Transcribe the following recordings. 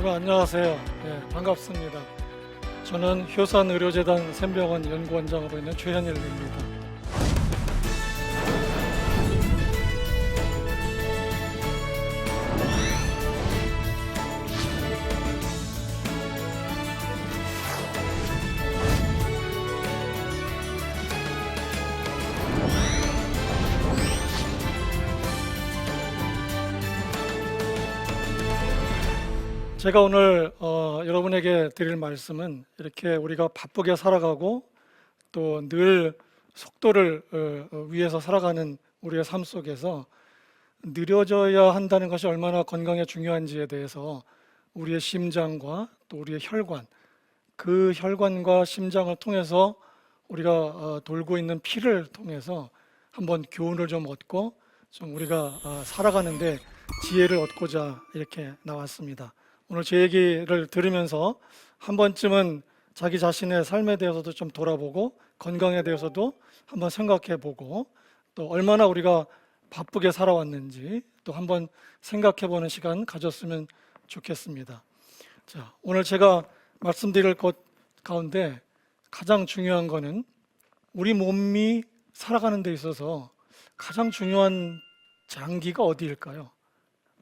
여러분 안녕하세요. 반갑습니다. 저는 효산의료재단 샘병원 연구원장으로 있는 최현일입니다. 제가 오늘 여러분에게 드릴 말씀은 이렇게 우리가 바쁘게 살아가고 또 늘 속도를 위해서 살아가는 우리의 삶 속에서 느려져야 한다는 것이 얼마나 건강에 중요한지에 대해서 우리의 심장과 또 우리의 혈관, 그 혈관과 심장을 통해서 우리가 돌고 있는 피를 통해서 한번 교훈을 좀 얻고 좀 우리가 살아가는데 지혜를 얻고자 이렇게 나왔습니다. 오늘 제 얘기를 들으면서 한 번쯤은 자기 자신의 삶에 대해서도 좀 돌아보고 건강에 대해서도 한번 생각해 보고 또 얼마나 우리가 바쁘게 살아왔는지 또 한번 생각해 보는 시간 가졌으면 좋겠습니다. 자, 오늘 제가 말씀드릴 것 가운데 가장 중요한 거는 우리 몸이 살아가는 데 있어서 가장 중요한 장기가 어디일까요?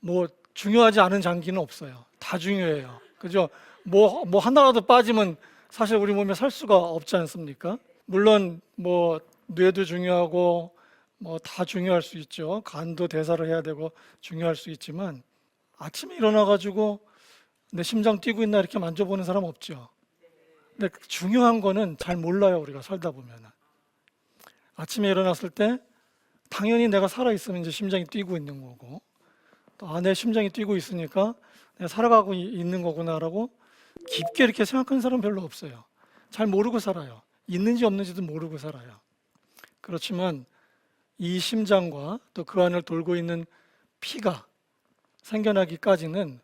뭐 중요하지 않은 장기는 없어요. 다 중요해요. 그죠? 뭐 하나라도 빠지면 사실 우리 몸에 살 수가 없지 않습니까? 물론 뭐 뇌도 중요하고 뭐 다 중요할 수 있죠. 간도 대사를 해야 되고 중요할 수 있지만 아침에 일어나 가지고 내 심장 뛰고 있나 이렇게 만져보는 사람 없죠. 근데 중요한 거는 잘 몰라요. 우리가 살다 보면은. 아침에 일어났을 때 당연히 내가 살아 있으면 이제 심장이 뛰고 있는 거고 또 내 심장이 뛰고 있으니까 내가 살아가고 있는 거구나라고 깊게 이렇게 생각하는 사람 별로 없어요. 잘 모르고 살아요. 있는지 없는지도 모르고 살아요. 그렇지만 이 심장과 또 그 안을 돌고 있는 피가 생겨나기까지는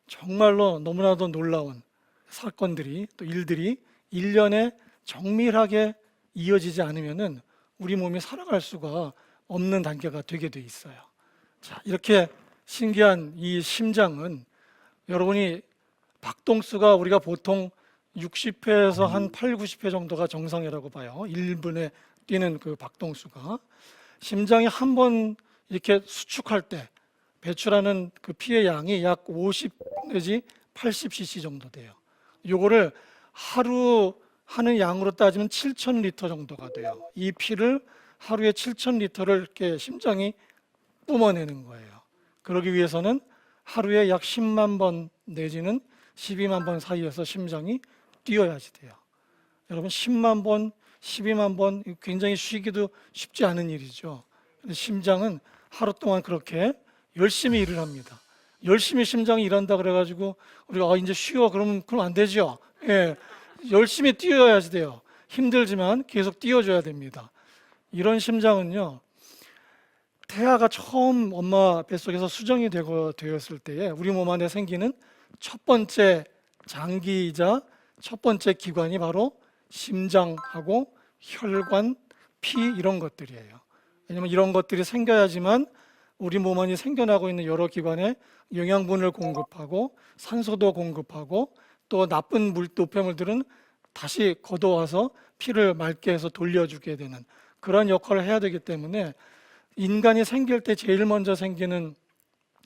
정말로 너무나도 놀라운 사건들이 또 일들이 일련에 정밀하게 이어지지 않으면은 우리 몸이 살아갈 수가 없는 단계가 되게 돼 있어요. 자, 이렇게 신기한 이 심장은 여러분이 박동수가 우리가 보통 60회에서 한 8, 90회 정도가 정상이라고 봐요. 1분에 뛰는 그 박동수가 심장이 한 번 이렇게 수축할 때 배출하는 그 피의 양이 약 50 내지 80cc 정도 돼요. 요거를 하루 하는 양으로 따지면 7,000리터 정도가 돼요. 이 피를 하루에 7,000리터를 이렇게 심장이 뿜어내는 거예요. 그러기 위해서는 하루에 약 10만 번 내지는 12만 번 사이에서 심장이 뛰어야지 돼요. 여러분 10만 번, 12만 번 굉장히 쉬기도 쉽지 않은 일이죠. 근데 심장은 하루 동안 그렇게 열심히 일을 합니다. 열심히 심장이 일한다 그래가지고 우리가 이제 쉬어 그럼 안 되죠. 예, 열심히 뛰어야지 돼요. 힘들지만 계속 뛰어줘야 됩니다. 이런 심장은요. 태아가 처음 엄마 뱃속에서 수정이 되었을 때에 우리 몸 안에 생기는 첫 번째 장기이자 첫 번째 기관이 바로 심장하고 혈관, 피 이런 것들이에요. 왜냐하면 이런 것들이 생겨야지만 우리 몸 안에 생겨나고 있는 여러 기관에 영양분을 공급하고 산소도 공급하고 또 나쁜 노폐물들은 다시 걷어와서 피를 맑게 해서 돌려주게 되는 그런 역할을 해야 되기 때문에 인간이 생길 때 제일 먼저 생기는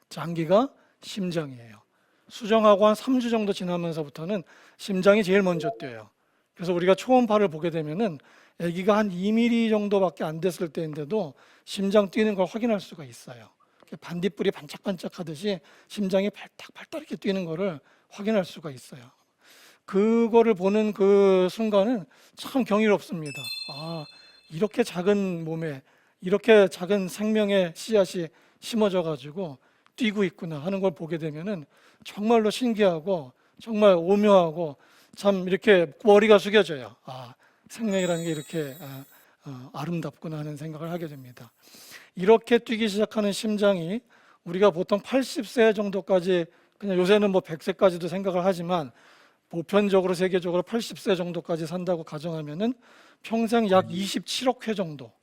장기가 심장이에요. 수정하고 한 3주 정도 지나면서부터는 심장이 제일 먼저 뛰어요. 그래서 우리가 초음파를 보게 되면은 아기가 한 2mm 정도밖에 안 됐을 때인데도 심장 뛰는 걸 확인할 수가 있어요. 반딧불이 반짝반짝 하듯이 심장이 발딱발딱 이렇게 뛰는 거를 확인할 수가 있어요. 그거를 보는 그 순간은 참 경이롭습니다. 아, 이렇게 작은 몸에 이렇게 작은 생명의 씨앗이 심어져 가지고 뛰고 있구나 하는 걸 보게 되면은 정말로 신기하고 정말 오묘하고 참 이렇게 머리가 숙여져요. 아, 생명이라는 게 이렇게 아름답구나 하는 생각을 하게 됩니다. 이렇게 뛰기 시작하는 심장이 우리가 보통 80세 정도까지 그냥 요새는 뭐 100세까지도 생각을 하지만 보편적으로 세계적으로 80세 정도까지 산다고 가정하면은 평생 약 27억 회 정도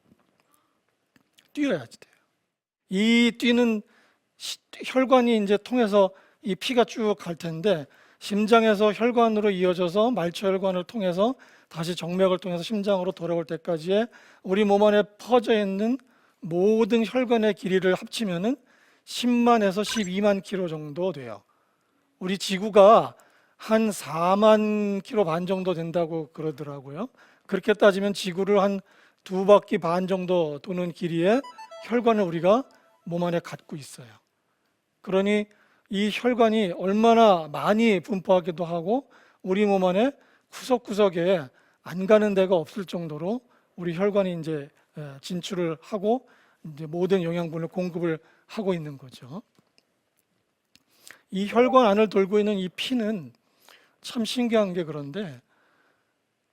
뛰어야지 돼요. 이 뛰는 혈관이 이제 통해서 이 피가 쭉 갈 텐데 심장에서 혈관으로 이어져서 말초혈관을 통해서 다시 정맥을 통해서 심장으로 돌아올 때까지의 우리 몸 안에 퍼져 있는 모든 혈관의 길이를 합치면은 10만에서 12만 킬로 정도 돼요. 우리 지구가 한 4만 킬로 반 정도 된다고 그러더라고요. 그렇게 따지면 지구를 한 2바퀴 반 정도 도는 길이의 혈관을 우리가 몸 안에 갖고 있어요. 그러니 이 혈관이 얼마나 많이 분포하기도 하고 우리 몸 안에 구석구석에 안 가는 데가 없을 정도로 우리 혈관이 이제 진출을 하고 이제 모든 영양분을 공급을 하고 있는 거죠. 이 혈관 안을 돌고 있는 이 피는 참 신기한 게 그런데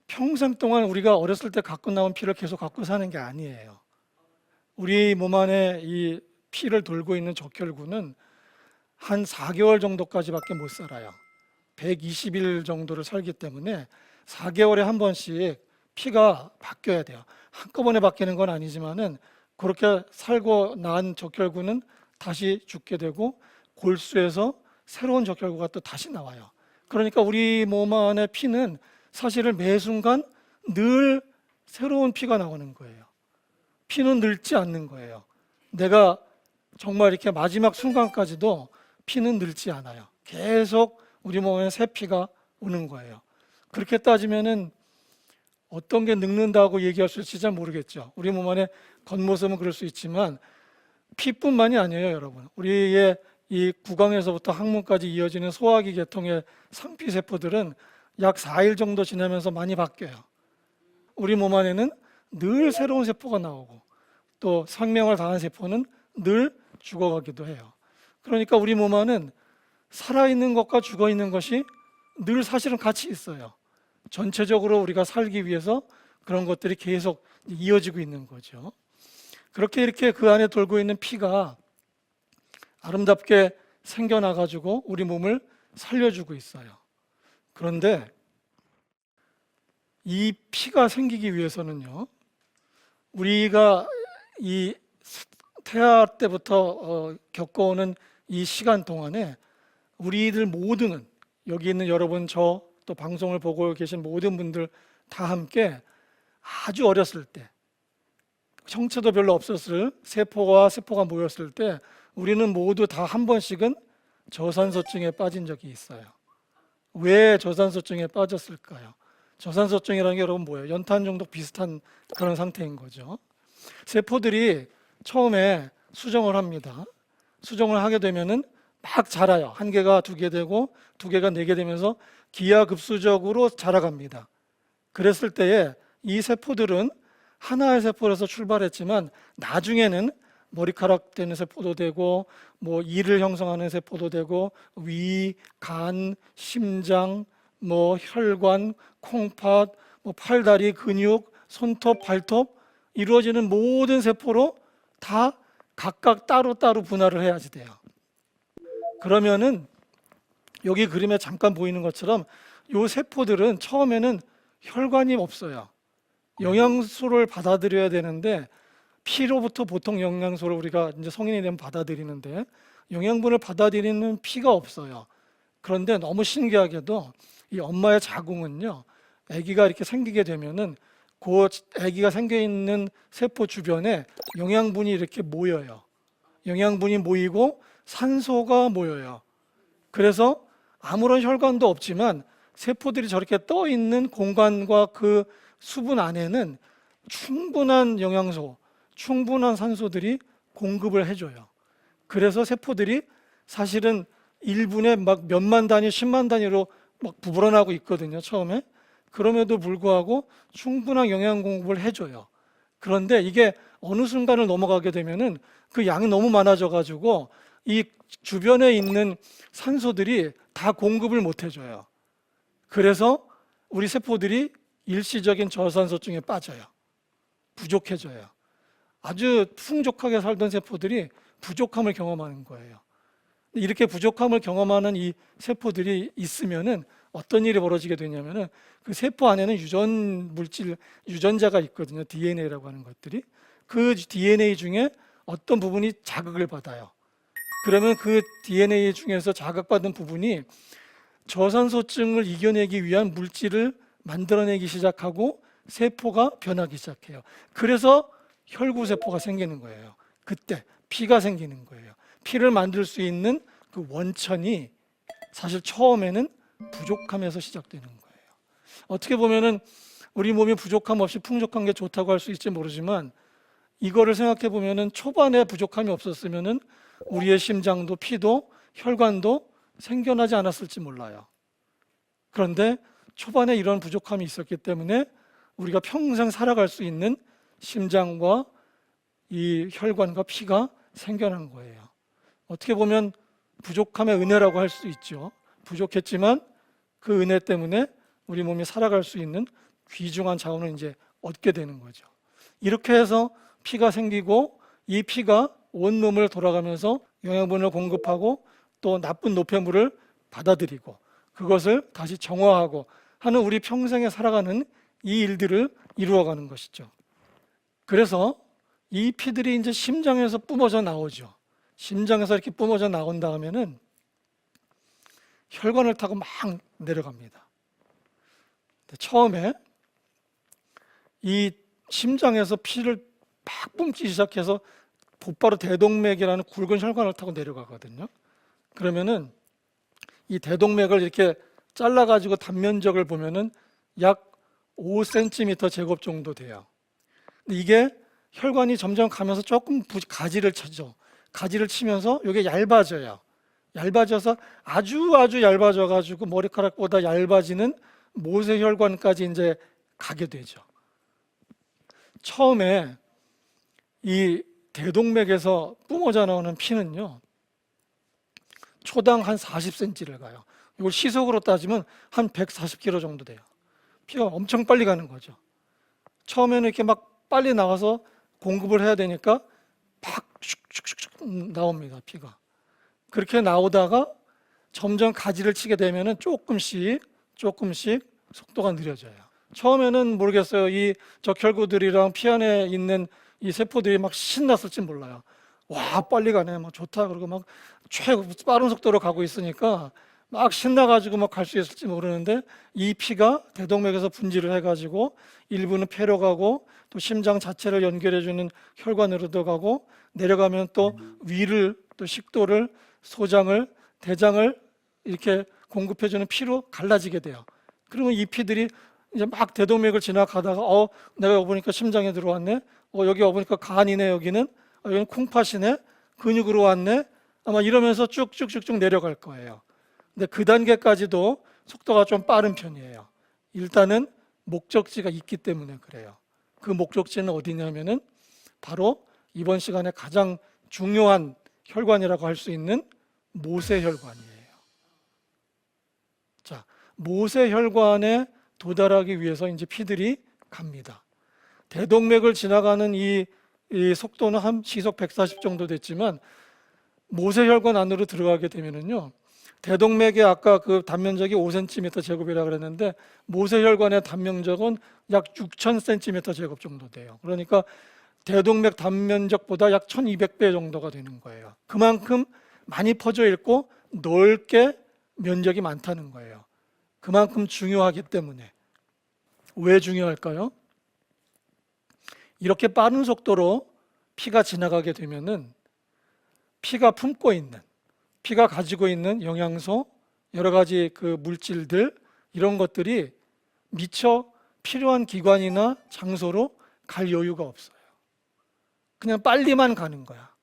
평생 동안 우리가 어렸을 때 갖고 나온 피를 계속 갖고 사는 게 아니에요. 우리 몸 안에 이 피를 돌고 있는 적혈구는 한 4개월 정도까지밖에 못 살아요. 120일 정도를 살기 때문에 4개월에 한 번씩 피가 바뀌어야 돼요. 한꺼번에 바뀌는 건 아니지만은 그렇게 살고 난 적혈구는 다시 죽게 되고 골수에서 새로운 적혈구가 또 다시 나와요. 그러니까 우리 몸 안의 피는 사실은 매 순간 늘 새로운 피가 나오는 거예요. 피는 늙지 않는 거예요. 내가 정말 이렇게 마지막 순간까지도 피는 늙지 않아요. 계속 우리 몸에 새 피가 오는 거예요. 그렇게 따지면은 어떤 게 늙는다고 얘기할 수 있을지 잘 모르겠죠. 우리 몸 안에 겉모습은 그럴 수 있지만 피뿐만이 아니에요, 여러분. 우리의 이 구강에서부터 항문까지 이어지는 소화기 계통의 상피세포들은 약 4일 정도 지나면서 많이 바뀌어요. 우리 몸 안에는 늘 새로운 세포가 나오고 또 생명을 다한 세포는 늘 죽어가기도 해요. 그러니까 우리 몸 안은 살아있는 것과 죽어있는 것이 늘 사실은 같이 있어요. 전체적으로 우리가 살기 위해서 그런 것들이 계속 이어지고 있는 거죠. 그렇게 이렇게 그 안에 돌고 있는 피가 아름답게 생겨나가지고 우리 몸을 살려주고 있어요. 그런데 이 피가 생기기 위해서는요, 우리가 이 태아 때부터 겪어오는 이 시간 동안에 우리들 모두는, 여기 있는 여러분, 저, 또 방송을 보고 계신 모든 분들 다 함께 아주 어렸을 때, 형체도 별로 없었을 세포가 모였을 때 우리는 모두 다 한 번씩은 저산소증에 빠진 적이 있어요. 왜 저산소증에 빠졌을까요? 저산소증이라는 게 여러분 뭐예요? 연탄 중독 비슷한 그런 상태인 거죠. 세포들이 처음에 수정을 합니다. 수정을 하게 되면은 막 자라요. 1개가 2개 되고 2개가 4개 되면서 기하급수적으로 자라갑니다. 그랬을 때에 이 세포들은 하나의 세포에서 출발했지만 나중에는 머리카락 되는 세포도 되고 뭐 이를 형성하는 세포도 되고 위, 간, 심장, 뭐 혈관, 콩팥, 뭐 팔다리, 근육, 손톱, 발톱 이루어지는 모든 세포로 다 각각 따로따로 분할을 해야지 돼요. 그러면은 여기 그림에 잠깐 보이는 것처럼 이 세포들은 처음에는 혈관이 없어요. 영양소를 받아들여야 되는데 피로부터 보통 영양소를 우리가 이제 성인이 되면 받아들이는데 영양분을 받아들이는 피가 없어요. 그런데 너무 신기하게도 이 엄마의 자궁은요, 아기가 이렇게 생기게 되면은 그 아기가 생겨 있는 세포 주변에 영양분이 이렇게 모여요. 영양분이 모이고 산소가 모여요. 그래서 아무런 혈관도 없지만 세포들이 저렇게 떠 있는 공간과 그 수분 안에는 충분한 영양소, 충분한 산소들이 공급을 해줘요. 그래서 세포들이 사실은 1분에 막 몇만 단위, 10만 단위로 막 부풀어나고 있거든요, 처음에. 그럼에도 불구하고 충분한 영양 공급을 해줘요. 그런데 이게 어느 순간을 넘어가게 되면은 그 양이 너무 많아져가지고 이 주변에 있는 산소들이 다 공급을 못 해줘요. 그래서 우리 세포들이 일시적인 저산소증에 빠져요. 부족해져요. 아주 풍족하게 살던 세포들이 부족함을 경험하는 거예요. 이렇게 부족함을 경험하는 이 세포들이 있으면은 어떤 일이 벌어지게 되냐면은 그 세포 안에는 유전 물질, 유전자가 있거든요. DNA라고 하는 것들이. 그 DNA 중에 어떤 부분이 자극을 받아요. 그러면 그 DNA 중에서 자극받은 부분이 저산소증을 이겨내기 위한 물질을 만들어내기 시작하고 세포가 변하기 시작해요. 그래서 혈구세포가 생기는 거예요. 그때 피가 생기는 거예요. 피를 만들 수 있는 그 원천이 사실 처음에는 부족함에서 시작되는 거예요. 어떻게 보면은 우리 몸이 부족함 없이 풍족한 게 좋다고 할 수 있을지 모르지만, 이거를 생각해 보면은 초반에 부족함이 없었으면은 우리의 심장도 피도 혈관도 생겨나지 않았을지 몰라요. 그런데 초반에 이런 부족함이 있었기 때문에 우리가 평생 살아갈 수 있는 심장과 이 혈관과 피가 생겨난 거예요. 어떻게 보면 부족함의 은혜라고 할 수 있죠. 부족했지만 그 은혜 때문에 우리 몸이 살아갈 수 있는 귀중한 자원을 이제 얻게 되는 거죠. 이렇게 해서 피가 생기고 이 피가 온몸을 돌아가면서 영양분을 공급하고 또 나쁜 노폐물을 받아들이고 그것을 다시 정화하고 하는 우리 평생에 살아가는 이 일들을 이루어가는 것이죠. 그래서 이 피들이 이제 심장에서 뿜어져 나오죠. 심장에서 이렇게 뿜어져 나온 다음에는 혈관을 타고 막 내려갑니다. 처음에 이 심장에서 피를 막 뿜기 시작해서 곧바로 대동맥이라는 굵은 혈관을 타고 내려가거든요. 그러면은 이 대동맥을 이렇게 잘라가지고 단면적을 보면은 약 5cm 제곱 정도 돼요. 근데 이게 혈관이 점점 가면서 조금 가지를 쳐죠. 가지를 치면서 이게 얇아져요. 얇아져서 아주 얇아져가지고 머리카락보다 얇아지는 모세혈관까지 이제 가게 되죠. 처음에 이 대동맥에서 뿜어져 나오는 피는요, 초당 한 40cm를 가요. 이걸 시속으로 따지면 한 140km 정도 돼요. 피가 엄청 빨리 가는 거죠. 처음에는 이렇게 막 빨리 나와서 공급을 해야 되니까 팍 슉슉슉 나옵니다, 피가. 그렇게 나오다가 점점 가지를 치게 되면은 조금씩 속도가 느려져요. 처음에는 모르겠어요. 이 적혈구들이랑 피 안에 있는 이 세포들이 막 신났을지 몰라요. 와, 빨리 가네, 막 좋다, 그러고 막 최고 빠른 속도로 가고 있으니까 막 신나가지고 막 갈 수 있을지 모르는데, 이 피가 대동맥에서 분질을 해가지고 일부는 폐로 가고 또 심장 자체를 연결해주는 혈관으로도 가고 내려가면 또 위를 또 식도를 소장을 대장을 이렇게 공급해주는 피로 갈라지게 돼요. 그러면 이 피들이 이제 막 대동맥을 지나가다가 내가 와보니까 심장에 들어왔네, 여기 와보니까 간이네, 여기는 여기는 콩팥이네, 근육으로 왔네, 아마 이러면서 쭉쭉쭉쭉 내려갈 거예요. 근데 그 단계까지도 속도가 좀 빠른 편이에요. 일단은 목적지가 있기 때문에 그래요. 그 목적지는 어디냐면은 바로 이번 시간에 가장 중요한 혈관이라고 할 수 있는 모세혈관이에요. 자, 모세혈관에 도달하기 위해서 이제 피들이 갑니다. 대동맥을 지나가는 이 속도는 한 시속 140 정도 됐지만 모세혈관 안으로 들어가게 되면은요, 대동맥의 아까 그 단면적이 5cm 제곱이라고 그랬는데 모세혈관의 단면적은 약 6,000cm 제곱 정도 돼요. 그러니까 대동맥 단면적보다 약 1200배 정도가 되는 거예요. 그만큼 많이 퍼져 있고 넓게 면적이 많다는 거예요. 그만큼 중요하기 때문에. 왜 중요할까요? 이렇게 빠른 속도로 피가 지나가게 되면은 피가 품고 있는, 피가 가지고 있는 영양소, 여러 가지 그 물질들, 이런 것들이 미처 필요한 기관이나 장소로 갈 여유가 없어요. 그냥 빨리만 가는 거야.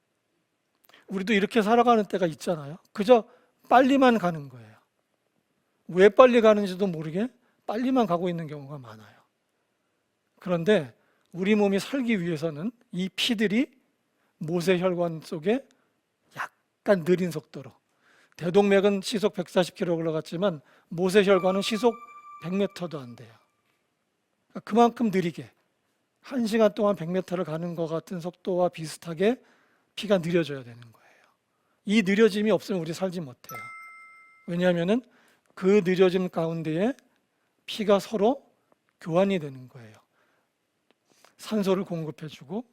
우리도 이렇게 살아가는 때가 있잖아요. 그저 빨리만 가는 거예요. 왜 빨리 가는지도 모르게 빨리만 가고 있는 경우가 많아요. 그런데 우리 몸이 살기 위해서는 이 피들이 모세혈관 속에 약간 느린 속도로, 대동맥은 시속 140km 올라갔지만 모세혈관은 시속 100m도 안 돼요. 그만큼 느리게 1시간 동안 100m를 가는 것 같은 속도와 비슷하게 피가 느려져야 되는 거예요. 이 느려짐이 없으면 우리 살지 못해요. 왜냐하면 그 느려짐 가운데에 피가 서로 교환이 되는 거예요. 산소를 공급해주고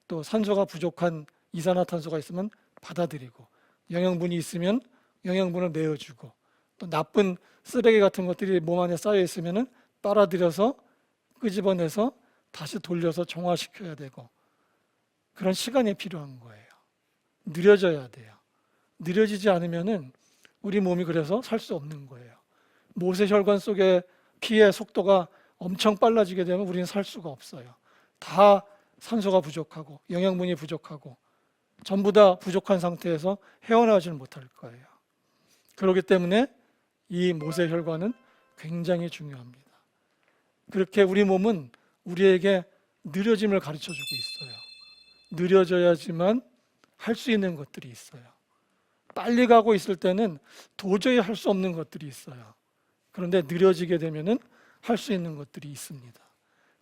또 산소가 부족한 이산화탄소가 있으면 받아들이고, 영양분이 있으면 영양분을 내어주고, 또 나쁜 쓰레기 같은 것들이 몸 안에 쌓여 있으면 빨아들여서 끄집어내서 다시 돌려서 정화시켜야 되고, 그런 시간이 필요한 거예요. 느려져야 돼요. 느려지지 않으면은 우리 몸이 그래서 살 수 없는 거예요. 모세혈관 속의 피의 속도가 엄청 빨라지게 되면 우리는 살 수가 없어요. 다 산소가 부족하고 영양분이 부족하고 전부 다 부족한 상태에서 헤어나오지는 못할 거예요. 그렇기 때문에 이 모세혈관은 굉장히 중요합니다. 그렇게 우리 몸은 우리에게 느려짐을 가르쳐주고 있어요. 느려져야지만 할 수 있는 것들이 있어요. 빨리 가고 있을 때는 도저히 할 수 없는 것들이 있어요. 그런데 느려지게 되면은 할 수 있는 것들이 있습니다.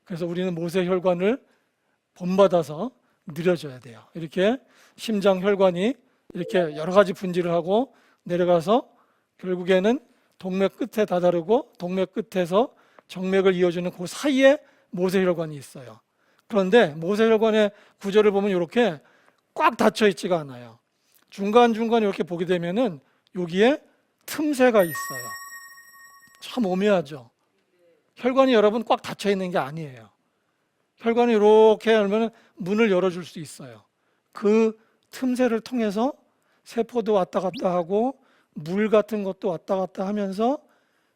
그래서 우리는 모세혈관을 본받아서 느려져야 돼요. 이렇게 심장혈관이 이렇게 여러 가지 분지를 하고 내려가서 결국에는 동맥 끝에 다다르고 동맥 끝에서 정맥을 이어주는 그 사이에 모세혈관이 있어요. 그런데 모세혈관의 구조를 보면 이렇게 꽉 닫혀 있지가 않아요. 중간중간 이렇게 보게 되면은 여기에 틈새가 있어요. 참 오묘하죠. 혈관이 여러분 꽉 닫혀 있는 게 아니에요. 혈관이 이렇게 열면 문을 열어줄 수 있어요. 그 틈새를 통해서 세포도 왔다 갔다 하고 물 같은 것도 왔다 갔다 하면서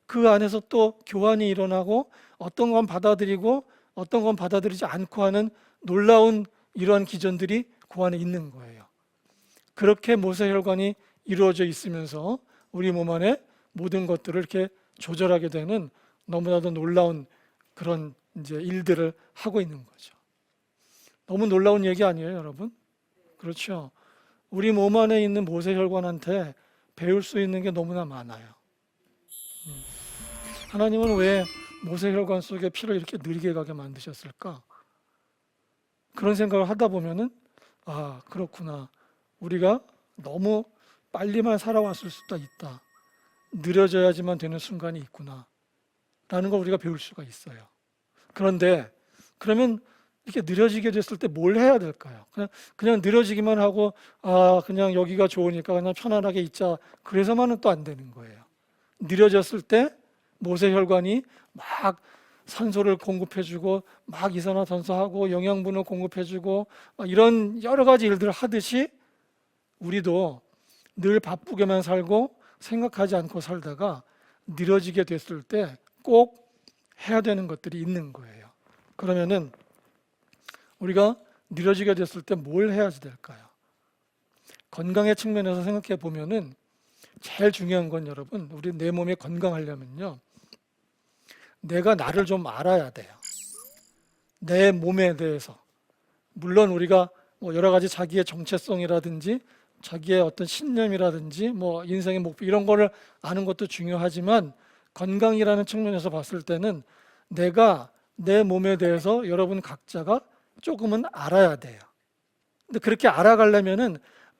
그 안에서 또 교환이 일어나고 어떤 건 받아들이고 어떤 건 받아들이지 않고 하는 놀라운 이러한 기전들이 그 안에 있는 거예요. 그렇게 모세혈관이 이루어져 있으면서 우리 몸 안에 모든 것들을 이렇게 조절하게 되는 너무나도 놀라운 그런 이제 일들을 하고 있는 거죠. 너무 놀라운 얘기 아니에요, 여러분? 그렇죠. 우리 몸 안에 있는 모세혈관한테 배울 수 있는 게 너무나 많아요. 하나님은 왜 모세혈관 속에 피를 이렇게 느리게 가게 만드셨을까? 그런 생각을 하다 보면은 아, 그렇구나. 우리가 너무 빨리만 살아왔을 수도 있다. 느려져야지만 되는 순간이 있구나. 라는 걸 우리가 배울 수가 있어요. 그런데 그러면 이렇게 느려지게 됐을 때 뭘 해야 될까요? 그냥 느려지기만 하고 아, 그냥 여기가 좋으니까 그냥 편안하게 있자. 그래서만은 또 안 되는 거예요. 느려졌을 때 모세혈관이 막 산소를 공급해주고 막 이산화탄소하고 영양분을 공급해주고 이런 여러 가지 일들을 하듯이 우리도 늘 바쁘게만 살고 생각하지 않고 살다가 느려지게 됐을 때 꼭 해야 되는 것들이 있는 거예요. 그러면은 우리가 느려지게 됐을 때 뭘 해야 될까요? 건강의 측면에서 생각해 보면은 제일 중요한 건 여러분, 우리 내 몸이 건강하려면요, 내가 나를 좀 알아야 돼요. 내 몸에 대해서. 물론 우리가 뭐 여러 가지 자기의 정체성이라든지 자기의 어떤 신념이라든지 뭐 인생의 목표 이런 거를 아는 것도 중요하지만 건강이라는 측면에서 봤을 때는 내가 내 몸에 대해서 여러분 각자가 조금은 알아야 돼요. 근데 그렇게 알아가려면은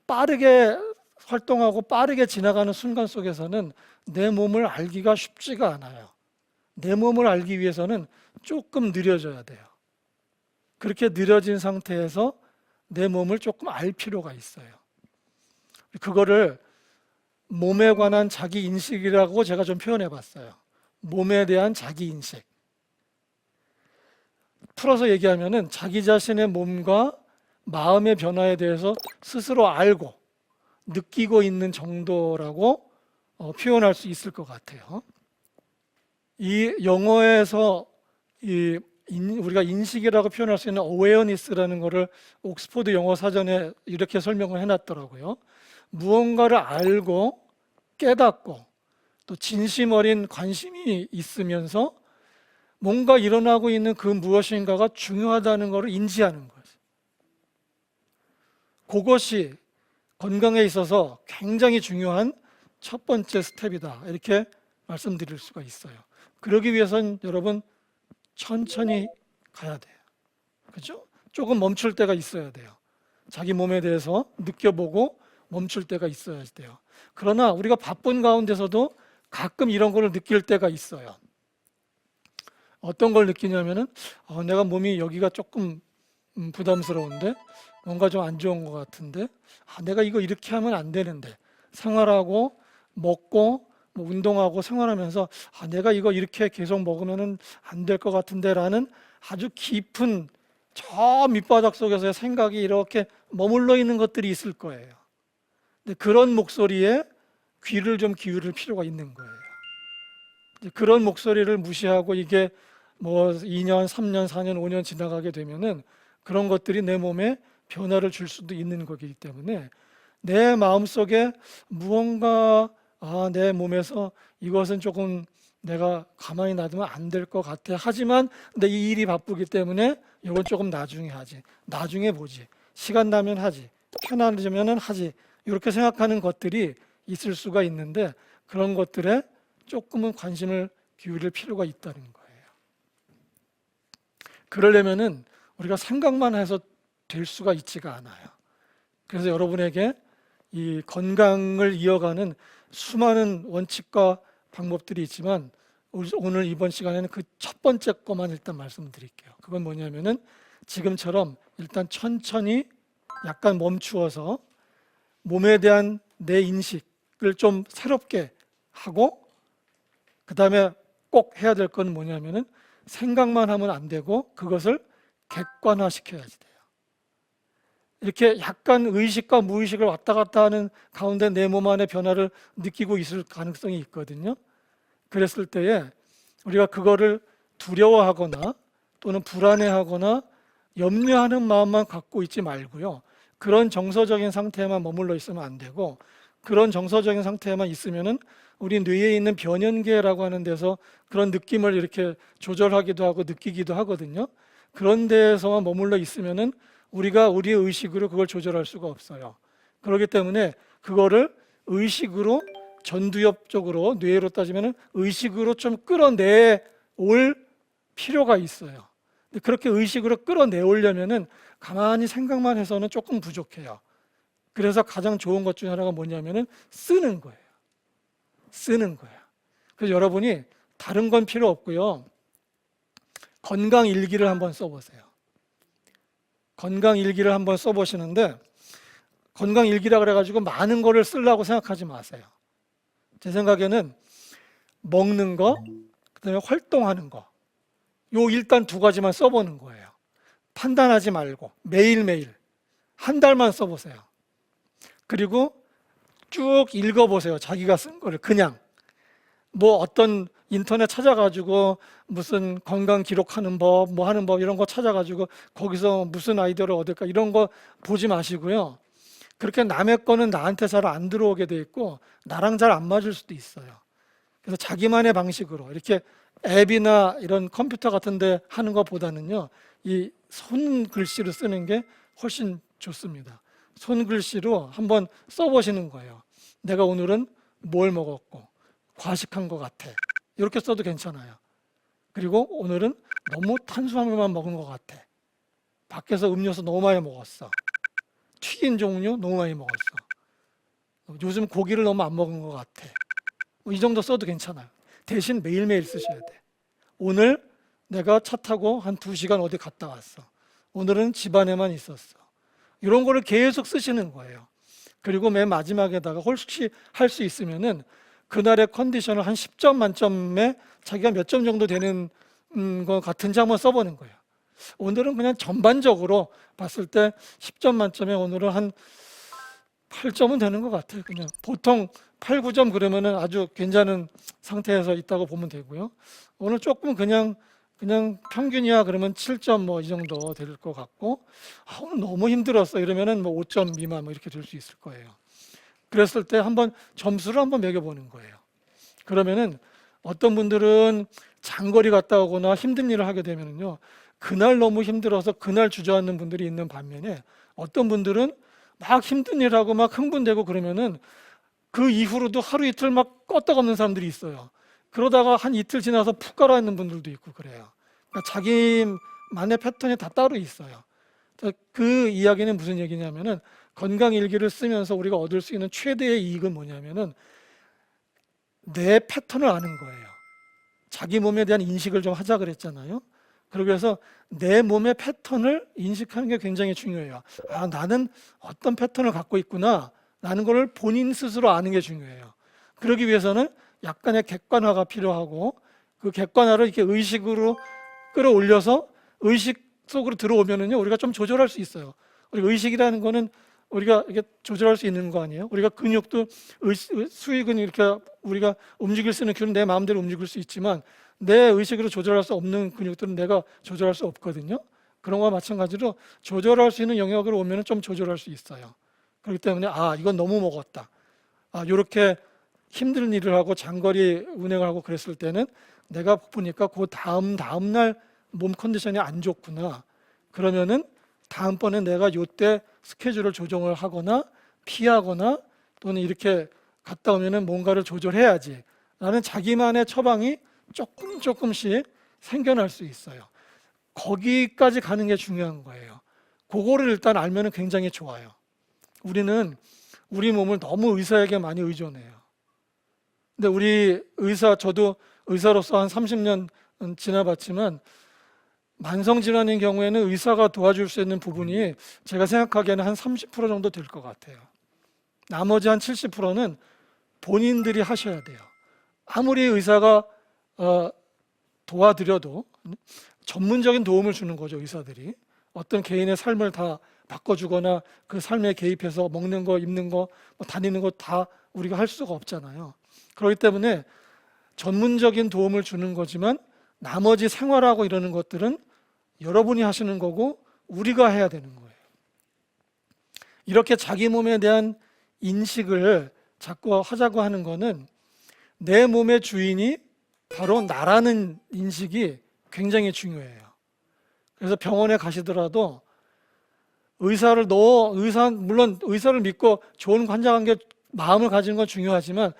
빠르게 활동하고 빠르게 지나가는 순간 속에서는 내 몸을 알기가 쉽지가 않아요. 내 몸을 알기 위해서는 조금 느려져야 돼요. 그렇게 느려진 상태에서 내 몸을 조금 알 필요가 있어요. 그거를 몸에 관한 자기 인식이라고 제가 좀 표현해 봤어요. 몸에 대한 자기 인식. 풀어서 얘기하면은 자기 자신의 몸과 마음의 변화에 대해서 스스로 알고 느끼고 있는 정도라고 표현할 수 있을 것 같아요. 이 영어에서 우리가 인식이라고 표현할 수 있는 awareness라는 것을 옥스퍼드 영어 사전에 이렇게 설명을 해놨더라고요. 무언가를 알고 깨닫고 또 진심 어린 관심이 있으면서 뭔가 일어나고 있는 그 무엇인가가 중요하다는 것을 인지하는 거죠. 그것이 건강에 있어서 굉장히 중요한 첫 번째 스텝이다. 이렇게 말씀드릴 수가 있어요. 그러기 위해서는 여러분 천천히 가야 돼요. 그렇죠? 조금 멈출 때가 있어야 돼요. 자기 몸에 대해서 느껴보고 멈출 때가 있어야 돼요. 그러나 우리가 바쁜 가운데서도 가끔 이런 걸 느낄 때가 있어요. 어떤 걸 느끼냐면은 내가 몸이 여기가 조금 부담스러운데 뭔가 좀 안 좋은 것 같은데 내가 이거 이렇게 하면 안 되는데 생활하고 먹고 뭐 운동하고 생활하면서 내가 이거 이렇게 계속 먹으면은 안 될 것 같은데라는 아주 깊은 저 밑바닥 속에서의 생각이 이렇게 머물러 있는 것들이 있을 거예요. 근데 그런 목소리에 귀를 좀 기울일 필요가 있는 거예요. 그런 목소리를 무시하고 이게 뭐 2년, 3년, 4년, 5년 지나가게 되면은 그런 것들이 내 몸에 변화를 줄 수도 있는 거기 때문에 내 마음속에 무언가 내 몸에서 이것은 조금 내가 가만히 놔두면 안 될 것 같아. 하지만 내 이 일이 바쁘기 때문에 이건 조금 나중에 하지. 나중에 보지. 시간 나면 하지. 편안해지면 하지. 이렇게 생각하는 것들이 있을 수가 있는데 그런 것들에 조금은 관심을 기울일 필요가 있다는 거예요. 그러려면은 우리가 생각만 해서 될 수가 있지가 않아요. 그래서 여러분에게 이 건강을 이어가는 수많은 원칙과 방법들이 있지만 오늘 이번 시간에는 그 첫 번째 것만 일단 말씀드릴게요. 그건 뭐냐면은 지금처럼 일단 천천히 약간 멈추어서 몸에 대한 내 인식을 좀 새롭게 하고 그 다음에 꼭 해야 될 건 뭐냐면은 생각만 하면 안 되고 그것을 객관화 시켜야지 돼요. 이렇게 약간 의식과 무의식을 왔다 갔다 하는 가운데 내 몸 안의 변화를 느끼고 있을 가능성이 있거든요. 그랬을 때에 우리가 그거를 두려워하거나 또는 불안해하거나 염려하는 마음만 갖고 있지 말고요. 그런 정서적인 상태에만 머물러 있으면 안 되고 그런 정서적인 상태에만 있으면은 우리 뇌에 있는 변연계라고 하는 데서 그런 느낌을 이렇게 조절하기도 하고 느끼기도 하거든요. 그런 데에서만 머물러 있으면은 우리가 우리의 의식으로 그걸 조절할 수가 없어요. 그렇기 때문에 그거를 의식으로 전두엽 쪽으로 뇌로 따지면은 의식으로 좀 끌어내올 필요가 있어요. 근데 그렇게 의식으로 끌어내오려면은 가만히 생각만 해서는 조금 부족해요. 그래서 가장 좋은 것 중에 하나가 뭐냐면은 쓰는 거예요. 쓰는 거예요. 그래서 여러분이 다른 건 필요 없고요. 건강 일기를 한번 써보세요. 건강 일기를 한번 써보시는데 건강 일기라 그래가지고 많은 거를 쓰려고 생각하지 마세요. 제 생각에는 먹는 거, 그다음에 활동하는 거, 요 일단 두 가지만 써보는 거예요. 판단하지 말고 매일매일 한 달만 써보세요. 그리고 쭉 읽어보세요. 자기가 쓴 거를 그냥 뭐 어떤 인터넷 찾아가지고 무슨 건강 기록하는 법, 뭐 하는 법 이런 거 찾아가지고 거기서 무슨 아이디어를 얻을까 이런 거 보지 마시고요. 그렇게 남의 거는 나한테 잘 안 들어오게 돼 있고 나랑 잘 안 맞을 수도 있어요. 그래서 자기만의 방식으로 이렇게 앱이나 이런 컴퓨터 같은 데 하는 것보다는요. 이 손글씨로 쓰는 게 훨씬 좋습니다. 손글씨로 한번 써보시는 거예요. 내가 오늘은 뭘 먹었고 과식한 것 같아. 이렇게 써도 괜찮아요. 그리고 오늘은 너무 탄수화물만 먹은 것 같아. 밖에서 음료수 너무 많이 먹었어. 튀긴 종류 너무 많이 먹었어. 요즘 고기를 너무 안 먹은 것 같아. 이 정도 써도 괜찮아요. 대신 매일매일 쓰셔야 돼. 오늘 내가 차 타고 한 2시간 어디 갔다 왔어. 오늘은 집안에만 있었어. 이런 거를 계속 쓰시는 거예요. 그리고 맨 마지막에다가 혹시 할 수 있으면은 그날의 컨디션을 한 10점 만점에 자기가 몇 점 정도 되는 것 같은지 한번 써보는 거예요. 오늘은 그냥 전반적으로 봤을 때 10점 만점에 오늘은 한 8점은 되는 것 같아요. 그냥 보통 8, 9점 그러면은 아주 괜찮은 상태에서 있다고 보면 되고요. 오늘 조금 그냥 평균이야 그러면 7점 뭐 이 정도 될 것 같고 오늘 너무 힘들었어 이러면은 뭐 5점 미만 뭐 이렇게 될 수 있을 거예요. 그랬을 때 한번 점수를 한번 매겨보는 거예요. 그러면은 어떤 분들은 장거리 갔다 오거나 힘든 일을 하게 되면요 그날 너무 힘들어서 그날 주저앉는 분들이 있는 반면에 어떤 분들은 막 힘든 일하고 막 흥분되고 그러면은 그 이후로도 하루 이틀 막 껐떡없는 사람들이 있어요. 그러다가 한 이틀 지나서 푹 가라앉는 분들도 있고 그래요. 그러니까 자기만의 패턴이 다 따로 있어요. 그 이야기는 무슨 얘기냐면은 건강일기를 쓰면서 우리가 얻을 수 있는 최대의 이익은 뭐냐면은 내 패턴을 아는 거예요. 자기 몸에 대한 인식을 좀 하자 그랬잖아요. 그래서 내 몸의 패턴을 인식하는 게 굉장히 중요해요. 나는 어떤 패턴을 갖고 있구나 라는 걸 본인 스스로 아는 게 중요해요. 그러기 위해서는 약간의 객관화가 필요하고 그 객관화를 이렇게 의식으로 끌어올려서 의식 속으로 들어오면은요, 우리가 좀 조절할 수 있어요. 우리 의식이라는 거는 우리가 이게 조절할 수 있는 거 아니에요? 우리가 근육도 수익은 이렇게 우리가 움직일 수 있는 근육은 내 마음대로 움직일 수 있지만 내 의식으로 조절할 수 없는 근육들은 내가 조절할 수 없거든요. 그런 거와 마찬가지로 조절할 수 있는 영역으로 오면 좀 조절할 수 있어요. 그렇기 때문에 이건 너무 먹었다. 이렇게 힘든 일을 하고 장거리 운행을 하고 그랬을 때는 내가 보니까 그 다음 날 몸 컨디션이 안 좋구나. 그러면은 다음번에 내가 요때 스케줄을 조정을 하거나 피하거나 또는 이렇게 갔다 오면은 뭔가를 조절해야지 라는 자기만의 처방이 조금씩 생겨날 수 있어요. 거기까지 가는 게 중요한 거예요. 그거를 일단 알면은 굉장히 좋아요. 우리는 우리 몸을 너무 의사에게 많이 의존해요. 근데 우리 저도 의사로서 한 30년 지나봤지만 만성질환인 경우에는 의사가 도와줄 수 있는 부분이 제가 생각하기에는 한 30% 정도 될 것 같아요. 나머지 한 70%는 본인들이 하셔야 돼요. 아무리 의사가 도와드려도 전문적인 도움을 주는 거죠, 의사들이. 어떤 개인의 삶을 다 바꿔주거나 그 삶에 개입해서 먹는 거, 입는 거, 다니는 거 다 우리가 할 수가 없잖아요. 그렇기 때문에 전문적인 도움을 주는 거지만 나머지 생활하고 이러는 것들은 여러분이 하시는 거고 우리가 해야 되는 거예요. 이렇게 자기 몸에 대한 인식을 자꾸 하자고 하는 거는 내 몸의 주인이 바로 나라는 인식이 굉장히 중요해요. 그래서 병원에 가시더라도 물론 의사를 믿고 좋은 환자 관계 마음을 가지는 건 중요하지만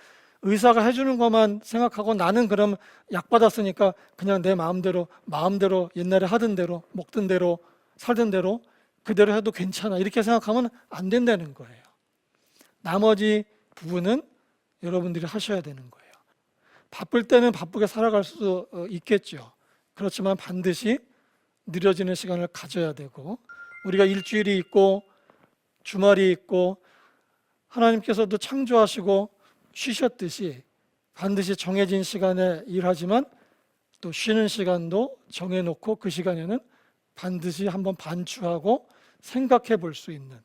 의사가 해주는 것만 생각하고 나는 그럼 약 받았으니까 그냥 내 마음대로 옛날에 하던 대로 먹던 대로 살던 대로 그대로 해도 괜찮아 이렇게 생각하면 안 된다는 거예요. 나머지 부분은 여러분들이 하셔야 되는 거예요. 바쁠 때는 바쁘게 살아갈 수 있겠죠. 그렇지만 반드시 느려지는 시간을 가져야 되고 우리가 일주일이 있고 주말이 있고 하나님께서도 창조하시고 쉬셨듯이 반드시 정해진 시간에 일하지만 또 쉬는 시간도 정해놓고 그 시간에는 반드시 한번 반추하고 생각해 볼 수 있는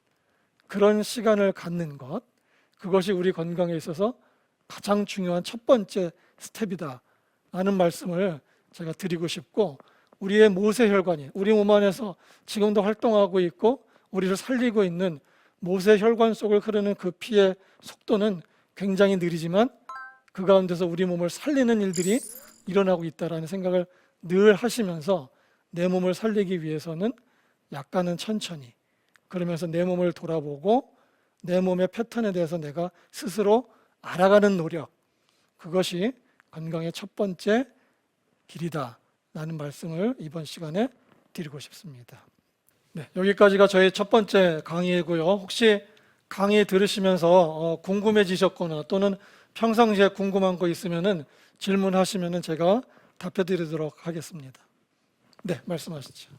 그런 시간을 갖는 것, 그것이 우리 건강에 있어서 가장 중요한 첫 번째 스텝이다 라는 말씀을 제가 드리고 싶고, 우리의 모세혈관이 우리 몸 안에서 지금도 활동하고 있고 우리를 살리고 있는 모세혈관 속을 흐르는 그 피의 속도는 굉장히 느리지만 그 가운데서 우리 몸을 살리는 일들이 일어나고 있다는 생각을 늘 하시면서 내 몸을 살리기 위해서는 약간은 천천히, 그러면서 내 몸을 돌아보고 내 몸의 패턴에 대해서 내가 스스로 알아가는 노력, 그것이 건강의 첫 번째 길이다 라는 말씀을 이번 시간에 드리고 싶습니다. 네, 여기까지가 저희 첫 번째 강의이고요. 혹시 강의 들으시면서 궁금해지셨거나 또는 평상시에 궁금한 거 있으면은 질문하시면은 제가 답해 드리도록 하겠습니다. 네, 말씀하시죠.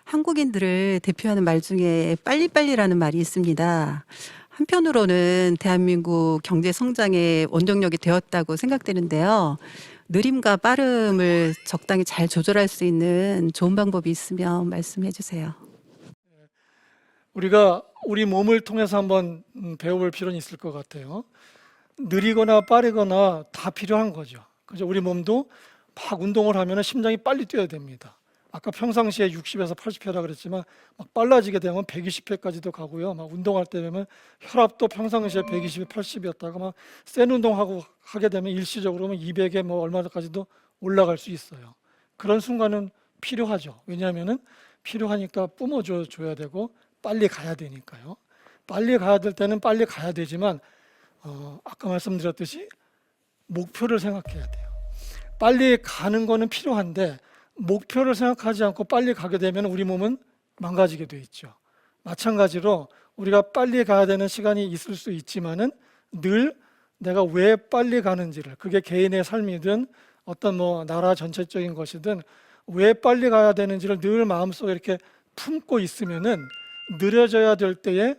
한국인들을 대표하는 말 중에 빨리빨리라는 말이 있습니다. 한편으로는 대한민국 경제 성장의 원동력이 되었다고 생각되는데요. 느림과 빠름을 적당히 잘 조절할 수 있는 좋은 방법이 있으면 말씀해 주세요. 우리가 우리 몸을 통해서 한번 배워볼 필요는 있을 것 같아요. 느리거나 빠르거나 다 필요한 거죠. 그죠? 우리 몸도 막 운동을 하면 심장이 빨리 뛰어야 됩니다. 아까 평상시에 60에서 80회라 그랬지만 막 빨라지게 되면 120회까지도 가고요. 막 운동할 때 되면 혈압도 평상시에 120, 80이었다가 막 센 운동하고 하게 되면 일시적으로 200에 뭐 얼마까지도 올라갈 수 있어요. 그런 순간은 필요하죠. 왜냐하면은 필요하니까 뿜어줘야 되고 빨리 가야 되니까요. 빨리 가야 될 때는 빨리 가야 되지만 아까 말씀드렸듯이 목표를 생각해야 돼요. 빨리 가는 거는 필요한데 목표를 생각하지 않고 빨리 가게 되면 우리 몸은 망가지게 돼 있죠. 마찬가지로 우리가 빨리 가야 되는 시간이 있을 수 있지만은 늘 내가 왜 빨리 가는지를, 그게 개인의 삶이든 어떤 나라 전체적인 것이든 왜 빨리 가야 되는지를 늘 마음속에 이렇게 품고 있으면은 느려져야 될 때에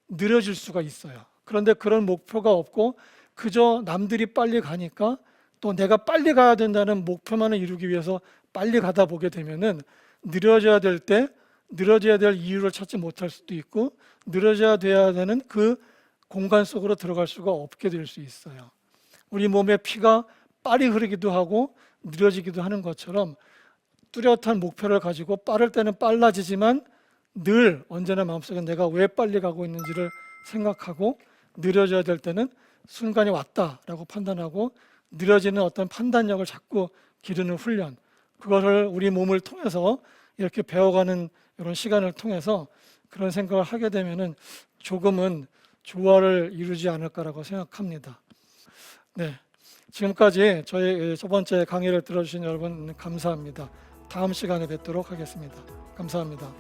느려질 수가 있어요. 그런데 그런 목표가 없고 그저 남들이 빨리 가니까 또 내가 빨리 가야 된다는 목표만을 이루기 위해서 빨리 가다 보게 되면은 느려져야 될 때 늘어져야 될 이유를 찾지 못할 수도 있고 늘어져야 돼야 되는 그 공간 속으로 들어갈 수가 없게 될 수 있어요. 우리 몸의 피가 빨리 흐르기도 하고 느려지기도 하는 것처럼 뚜렷한 목표를 가지고 빠를 때는 빨라지지만 늘 언제나 마음속에 내가 왜 빨리 가고 있는지를 생각하고 느려져야 될 때는 순간이 왔다라고 판단하고 느려지는 어떤 판단력을 자꾸 기르는 훈련, 그것을 우리 몸을 통해서 이렇게 배워가는 이런 시간을 통해서 그런 생각을 하게 되면은 조금은 조화를 이루지 않을까라고 생각합니다. 네, 지금까지 저희 첫 번째 강의를 들어주신 여러분 감사합니다. 다음 시간에 뵙도록 하겠습니다. 감사합니다.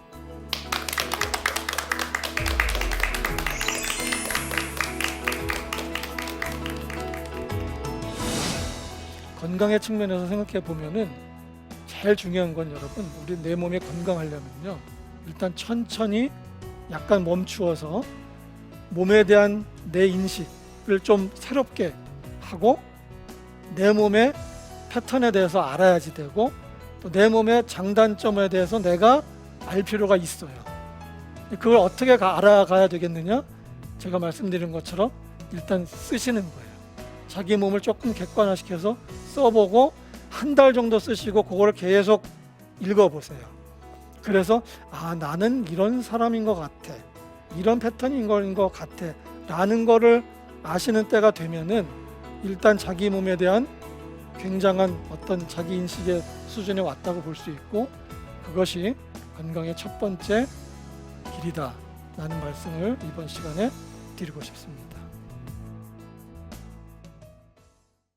건강의 측면에서 생각해 보면은 제일 중요한 건 여러분, 우리 내 몸이 건강하려면요, 일단 천천히 약간 멈추어서 몸에 대한 내 인식을 좀 새롭게 하고 내 몸의 패턴에 대해서 알아야지 되고 또 내 몸의 장단점에 대해서 내가 알 필요가 있어요. 그걸 어떻게 알아가야 되겠느냐? 제가 말씀드린 것처럼 일단 쓰시는 거예요. 자기 몸을 조금 객관화시켜서 써보고 한 달 정도 쓰시고 그거를 계속 읽어보세요. 그래서 나는 이런 사람인 것 같아, 이런 패턴인 것 같아 라는 거를 아시는 때가 되면은 일단 자기 몸에 대한 굉장한 어떤 자기 인식의 수준에 왔다고 볼 수 있고 그것이 건강의 첫 번째 길이다 라는 말씀을 이번 시간에 드리고 싶습니다.